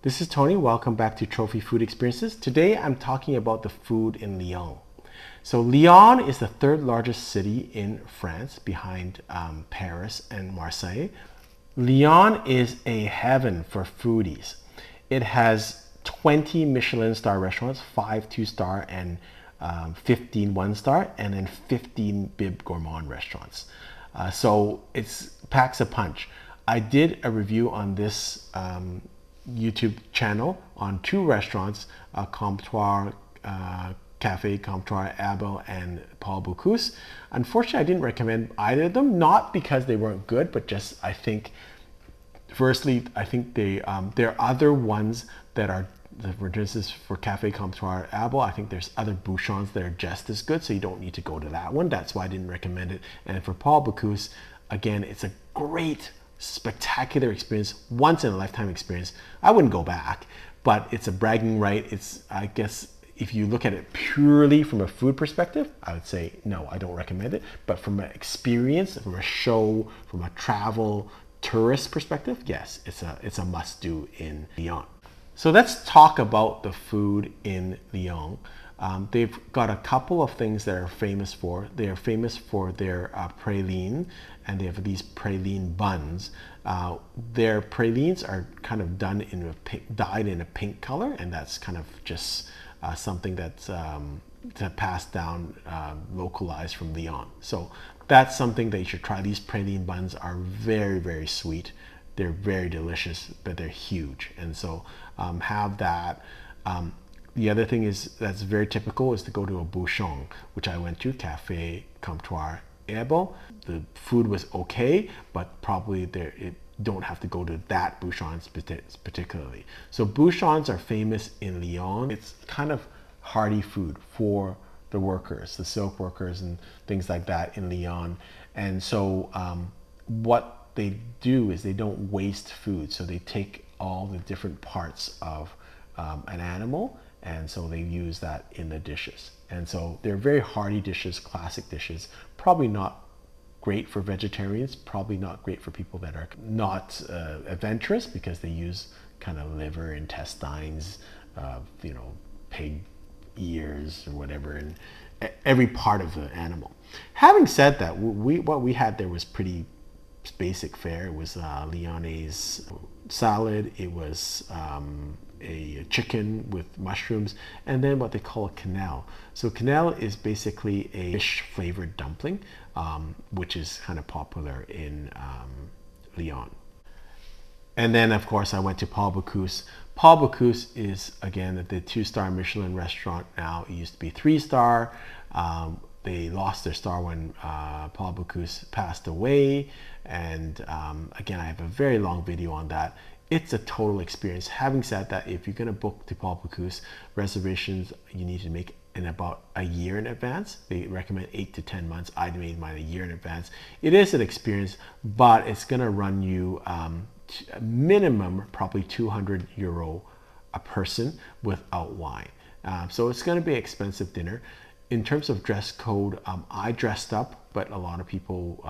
This is Tony. Welcome back to Trophy Food Experiences. Today I'm talking about the food in Lyon. So Lyon is the third largest city in France behind Paris and Marseille. Lyon is a heaven for foodies. It has 20 Michelin star restaurants, 5 2-star and 15 1-star, and then 15 Bib Gourmand restaurants. So it packs a punch. I did a review on this YouTube channel on 2 restaurants, Comptoir, Cafe Comptoir Abel and Paul Bocuse. Unfortunately, I didn't recommend either of them, not because they weren't good, but just I think, firstly, I think there are other ones that are, for instance, for Cafe Comptoir Abel, I think there's other bouchons that are just as good, so you don't need to go to that one. That's why I didn't recommend it. And for Paul Bocuse, again, it's a great, spectacular experience, once in a lifetime experience. I wouldn't go back, but it's a bragging right. It's, I guess, if you look at it purely from a food perspective, I would say no, I don't recommend it. But from an experience, from a show, from a travel tourist perspective, yes, it's a must do in Lyon. So let's talk about the food in Lyon. They've got a couple of things that are famous for. They are famous for their praline, and they have these praline buns. Their pralines are kind of done in dyed in a pink color, and that's kind of just something that's passed down, localized from Lyon. So that's something that you should try. These praline buns are very, very sweet. They're very delicious, but they're huge, and so have that. The other thing is that's very typical is to go to a bouchon, which I went to, Cafe Comptoir Abel. The food was okay, but probably don't have to go to that bouchon particularly. So bouchons are famous in Lyon. It's kind of hearty food for the workers, the silk workers and things like that in Lyon. And so what they do is they don't waste food. So they take all the different parts of an animal, and so they use that in the dishes. And so they're very hearty dishes, classic dishes, probably not great for vegetarians, probably not great for people that are not adventurous, because they use kind of liver, intestines, pig ears or whatever, and every part of the animal. Having said that, what we had there was pretty basic fare. It was Lyonnaise salad, it was a chicken with mushrooms, and then what they call a quenelle. So quenelle is basically a fish flavored dumpling, which is kind of popular in Lyon. And then of course I went to Paul Bocuse. Paul Bocuse is, again, the 2-star Michelin restaurant now. It used to be 3-star. They lost their star when Paul Bocuse passed away, and again, I have a very long video on that. It's a total experience. Having said that, if you're going to book to Paul Bocuse, reservations you need to make in about a year in advance. They recommend 8 to 10 months. I made mine a year in advance. It is an experience, but it's going to run you a minimum probably €200 a person without wine. So it's going to be an expensive dinner. In terms of dress code, I dressed up, but a lot of people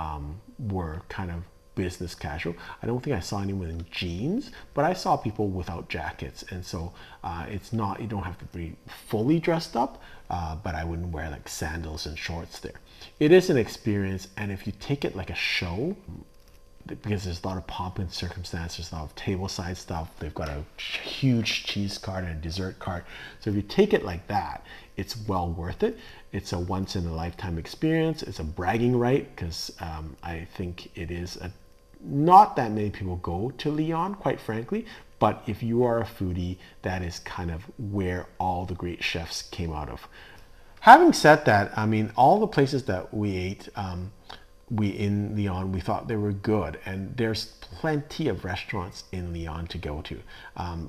were kind of business casual. I don't think I saw anyone in jeans, but I saw people without jackets, and so it's not, you don't have to be fully dressed up, but I wouldn't wear like sandals and shorts there. It is an experience, and if you take it like a show, because there's a lot of pomp and circumstance, there's a lot of tableside stuff. They've got a huge cheese cart and a dessert cart. So if you take it like that, it's well worth it. It's a once in a lifetime experience. It's a bragging right, because I think it is not that many people go to Lyon, quite frankly. But if you are a foodie, that is kind of where all the great chefs came out of. Having said that, I mean, all the places that we ate, in Lyon, we thought they were good, and there's plenty of restaurants in Lyon to go to.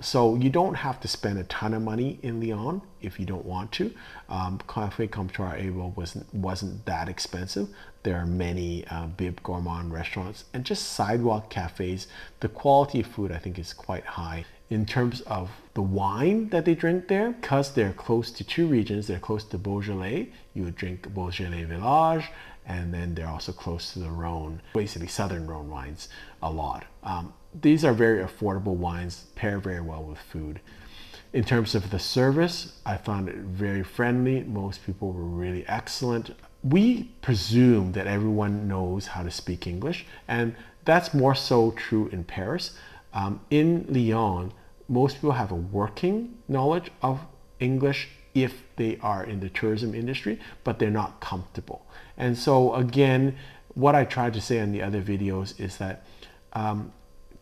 So you don't have to spend a ton of money in Lyon if you don't want to. Cafe Comptoir Abel wasn't that expensive. There are many Bib Gourmand restaurants and just sidewalk cafes. The quality of food, I think, is quite high. In terms of the wine that they drink there, because they're close to 2 regions, they're close to Beaujolais, you would drink Beaujolais Village, and then they're also close to the Rhone, basically southern Rhone wines a lot. these are very affordable wines, pair very well with food. In terms of the service, I found it very friendly. Most people were really excellent. We presume that everyone knows how to speak English, and that's more so true in Paris. In Lyon, most people have a working knowledge of English if they are in the tourism industry, but they're not comfortable. And so again, what I tried to say in the other videos is that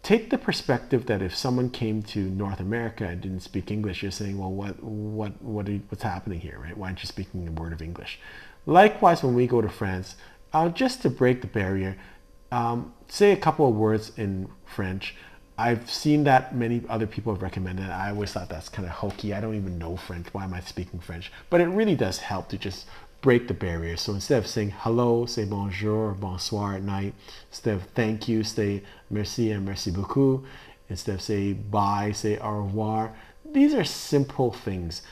take the perspective that if someone came to North America and didn't speak English, you're saying, well, what's happening here, right? Why aren't you speaking a word of English? Likewise, when we go to France, just to break the barrier, say a couple of words in French. I've seen that many other people have recommended it. I always thought that's kind of hokey. I don't even know French. Why am I speaking French? But it really does help to just break the barrier. So instead of saying hello, say bonjour or bonsoir at night. Instead of thank you, say merci and merci beaucoup. Instead of say bye, say au revoir. These are simple things.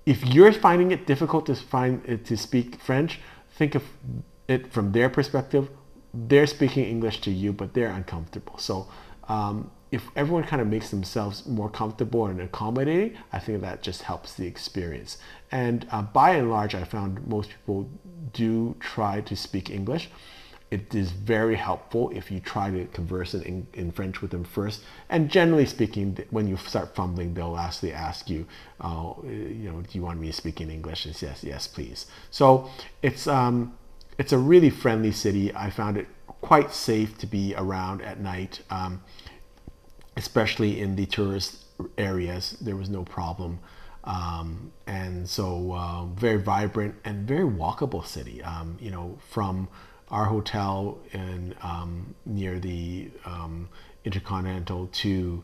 If you're finding it difficult to speak French, think of it from their perspective. They're speaking English to you, but they're uncomfortable. So if everyone kind of makes themselves more comfortable and accommodating, I think that just helps the experience. And by and large, I found most people do try to speak English. It is very helpful if you try to converse in French with them first. And generally speaking, when you start fumbling, they'll actually ask you, do you want me to speak in English? And yes, please. So it's a really friendly city. I found it quite safe to be around at night. Especially in the tourist areas, there was no problem. And so very vibrant and very walkable city. From our hotel in near the Intercontinental to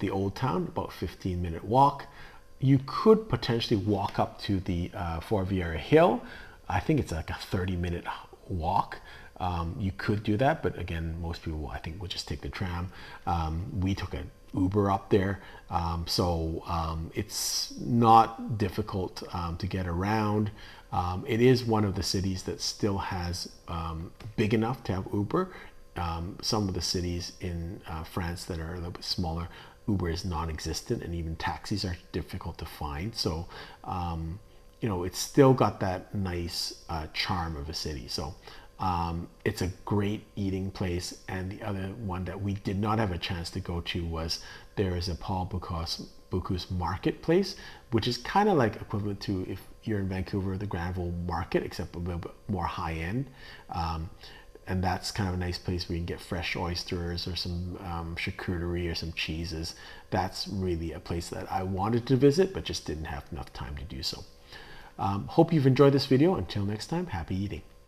the Old Town, about 15-minute walk. You could potentially walk up to the Fourvière Hill. I think it's like a 30-minute walk. You could do that, but again, most people, I think, will just take the tram. We took an Uber up there, so it's not difficult to get around. It is one of the cities that still has big enough to have Uber. Some of the cities in France that are a little bit smaller, Uber is non-existent, and even taxis are difficult to find. So, it's still got that nice charm of a city. So. It's a great eating place, and the other one that we did not have a chance to go to was there is a Paul Bocuse marketplace, which is kind of like equivalent to if you're in Vancouver, the Granville Market, except a little bit more high end. And that's kind of a nice place where you can get fresh oysters or some charcuterie or some cheeses. That's really a place that I wanted to visit, but just didn't have enough time to do so. Hope you've enjoyed this video. Until next time, happy eating.